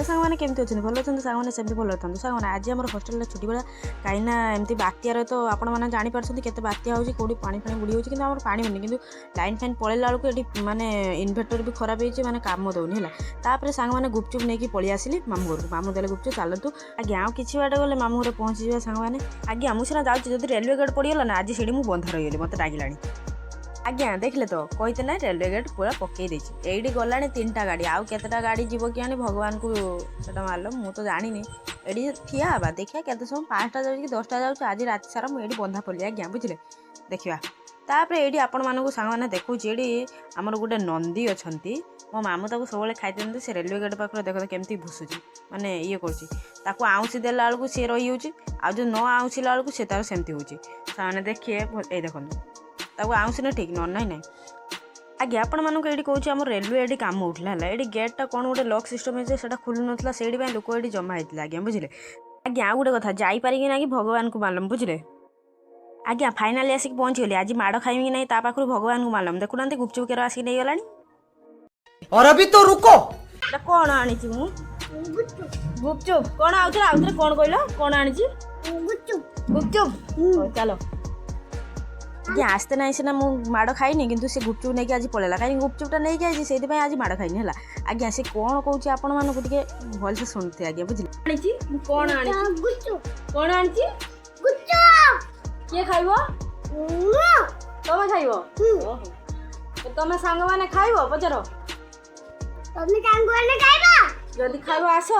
ସାଙ୍ଗମାନେ କେମିତି ଅଛନ୍ତି? ଭଲ ଅଛନ୍ତି ସାଙ୍ଗମାନେ? ସେମିତି ଭଲ ଅଛନ୍ତି ସାଙ୍ଗମାନେ। ଆଜି ଆମର ହଷ୍ଟେଲରେ ଛୁଟି ବେଳା, କାହିଁକିନା ଏମିତି ବାତ୍ୟାରେ ତ ଆପଣମାନେ ଜାଣିପାରୁଛନ୍ତି କେତେ ବାତ୍ୟା ହେଉଛି, କେଉଁଠି ପାଣି ବୁଡ଼ି ହେଉଛି, କିନ୍ତୁ ଆମର ପାଣି ବୁଡୁନି। କିନ୍ତୁ ଲାଇନ୍ ଫାଇନ୍ ପଳେଇଲା ବେଳକୁ ଏଠି ମାନେ ଇନଭର୍ଟର ବି ଖରାପ ହେଇଛି, ମାନେ କାମ ଦେଉନି ହେଲା। ତାପରେ ସାଙ୍ଗମାନେ ଗୁପଚୁପ୍ ନେଇକି ପଳେଇ ଆସିଲି ମାମୁଁ ଘରକୁ। ମାମୁଁ ଦେଲେ ଗୁପଚୁପ୍, ଚାଲନ୍ତୁ ଆଜ୍ଞା ଆଉ କିଛି ବାଟ ଗଲେ ମାମୁଁ ଘରେ ପହଞ୍ଚିଯିବା ସାଙ୍ଗମାନେ। ଆଜ୍ଞା ମୁଁ ସିନା ଯାଉଛି, ଯଦି ରେଲୱେ ଗେଟ୍ ପଡ଼ିଗଲା ନା ଆଜି ସେଠି ମୁଁ ବନ୍ଧ ରହିଗଲି, ମୋତେ ଲାଗିଲାଣି। ଆଜ୍ଞା ଦେଖିଲେ ତ, କହିଥିଲେ ନା ରେଲୱେ ଗେଟ୍ ପୁରା ପକେଇ ଦେଇଛି। ଏଇଠି ଗଲାଣି 3ଟା ଗାଡ଼ି, ଆଉ କେତେଟା ଗାଡ଼ି ଯିବ କି ଆଣି ଭଗବାନଙ୍କୁ ସେଟା ମାରିଲ, ମୁଁ ତ ଜାଣିନି। ଏଠି ଠିଆ ହେବା, ଦେଖିବା କେତେ ସମୟ, 5ଟା ଯାଉଛି କି 10ଟା ଯାଉଛି, ଆଜି ରାତି ସାରା ମୁଁ ଏଇଠି ବନ୍ଧା ପଡ଼ିଲି। ଆଜ୍ଞା ବୁଝିଲେ, ଦେଖିବା। ତାପରେ ଏଇଠି ଆପଣମାନଙ୍କୁ ସାଙ୍ଗମାନେ ଦେଖଉଛି, ଏଇଠି ଆମର ଗୋଟେ ନନ୍ଦୀ ଅଛନ୍ତି। ମୋ ମାମୁଁ ତାକୁ ସବୁବେଳେ ଖାଇଦିଅନ୍ତି। ସେ ରେଲୱେ ଗେଟ୍ ପାଖରେ ଦେଖ କେମିତି ଭୁସୁଛି, ମାନେ ଇଏ କରୁଛି। ତାକୁ ଆଉଁସି ଦେଲା ବେଳକୁ ସିଏ ରହିଯାଉଛି, ଆଉ ଯେଉଁ ନ ଆଉଁସିଲା ବେଳକୁ ସେ ତାର ସେମିତି ହେଉଛି। ସେମାନେ ଦେଖିଏ, ଏଇ ଦେଖନ୍ତୁ ତାକୁ ଆଉଁସିଲେ ଠିକ୍, ନ ନାହିଁ। ଆଜ୍ଞା ଆପଣମାନଙ୍କୁ ଏଇଠି କହୁଛି, ଆମର ରେଲୱେ ଏଠି କାମ ଉଠିଲା ହେଲା। ଏଇଠି ଗେଟ୍ଟା କ'ଣ ଗୋଟେ ଲକ୍ ସିଷ୍ଟମ୍ ହେଇଛି, ସେଟା ଖୋଲୁନଥିଲା, ସେଇଥିପାଇଁ ଲୋକ ଏଠି ଜମା ହେଇଥିଲା। ଆଜ୍ଞା ବୁଝିଲେ। ଆଜ୍ଞା ଆଉ ଗୋଟେ କଥା, ଯାଇପାରିକି ନାହିଁ ଭଗବାନଙ୍କୁ ମାଲୁମ୍, ବୁଝିଲେ। ଆଜ୍ଞା ଫାଇନାଲି ଆସିକି ପହଞ୍ଚିଗଲି। ଆଜି ମାଡ଼ ଖାଇବି କି ନାହିଁ ତା ପାଖରୁ ଭଗବାନଙ୍କୁ ମାଲୁମ୍। ଦେଖୁନାହାନ୍ତି ଗୁପଚୁପ୍ କେର ଆସିକି ନେଇଗଲାଣି। और अभी तो रुको। ଏଟା କ'ଣ ଆଣିଛି ମୁଁ? ଗୁପଚୁପ୍। କ'ଣ ଆଉଥରେ କ'ଣ କହିଲ? କ'ଣ ଆଣିଛି? ଗୁପଚୁପ୍। ହଉ ଚାଲ। ଆଜ୍ଞା ଆସ୍ତେ ନାହିଁ ସିନା ମୁଁ ମାଡ଼ ଖାଇନି, କିନ୍ତୁ ସେ ଗୁପଚୁପ୍ ନେଇକି ଆଜି ପଳେଇଲା। କାହିଁକି ଗୁପଚୁପ୍ଟା ନେଇକି ଆଇଛି, ସେଇଥିପାଇଁ ଆଜି ମାଡ଼ ଖାଇନି ହେଲା। ଆଜ୍ଞା ସେ କ'ଣ କହୁଛି ଆପଣମାନଙ୍କୁ ଟିକେ ଭଲସେ ଶୁଣୁଥିବେ। ଆଜ୍ଞା ବୁଝିଲେ। ଆଣିଛି ମୁଁ କ'ଣ ଆଣିଛି? କ'ଣ ଆଣିଛି? କିଏ ଖାଇବ? ତମେ ଖାଇବ? ତମେ ସାଙ୍ଗମାନେ ଖାଇବ? ପଚାର। ଯଦି ଖାଇବ ଆସ।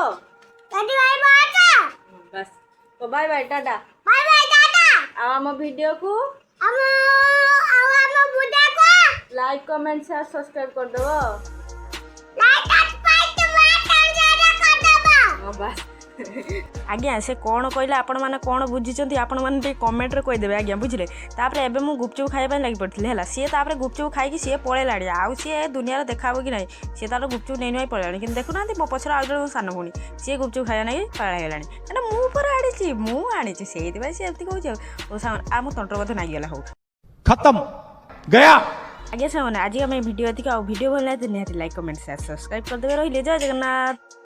ବାସ୍ ବାଏ ବାଏ ଟାଟା। ଆଉ ଆମ ଭିଡ଼ିଓକୁ ଲାଇକ୍ କମେଣ୍ଟ ସେୟାର ସବସ୍କ୍ରାଇବ କରିଦେବ। ବାସ୍ ଆଜ୍ଞା ସେ କ'ଣ କହିଲେ, ଆପଣମାନେ କ'ଣ ବୁଝିଛନ୍ତି, ଆପଣମାନେ ଟିକେ କମେଣ୍ଟରେ କହିଦେବେ। ଆଜ୍ଞା ବୁଝିଲେ। ତାପରେ ଏବେ ମୁଁ ଗୁପଚୁପ୍ ଖାଇବା ପାଇଁ ଲାଗି ପଡ଼ିଥିଲି ହେଲା। ସିଏ ତାପରେ ଗୁପଚୁପ୍ ଖାଇକି ସିଏ ପଳେଇଲାଣି। ଆଉ ସିଏ ଦୁନିଆରେ ଦେଖା ହେବ କି ନାହିଁ, ସିଏ ତାର ଗୁପଚୁପ୍ ନେଇ ନେଇ ପଳେଇଲାଣି। କିନ୍ତୁ ଦେଖୁନାହାନ୍ତି ମୋ ପଛରେ ଆଉ ଜଣେ ମୋ ସାନ ଭଉଣୀ, ସିଏ ଗୁପଚୁପ୍ ଖାଇବା ନେଇ ପଳେଇଗଲାଣି। କାରଣ ମୁଁ ପରେ ଆଣିଛି ସେଇଥିପାଇଁ ସିଏ ଏମିତି କହୁଛି। ଆଉ ମୋ ତଣ୍ଟର କଥା ନାଗିଗଲା। ହଉ खत्म गया। ଆଜ୍ଞା ସାଙ୍ଗମାନେ ଆଜି ଆମେ ଭିଡ଼ିଓ ଏତିକି। ଆଉ ଭିଡ଼ିଓ ଭଲ ଲାଗେ ନିହାତି ଲାଇକ୍ କମେଣ୍ଟ ସେୟାର ସବସ୍କ୍ରାଇବ କରିଦେବେ। ରହିଲେ ଜୟ ଜଗନ୍ନାଥ।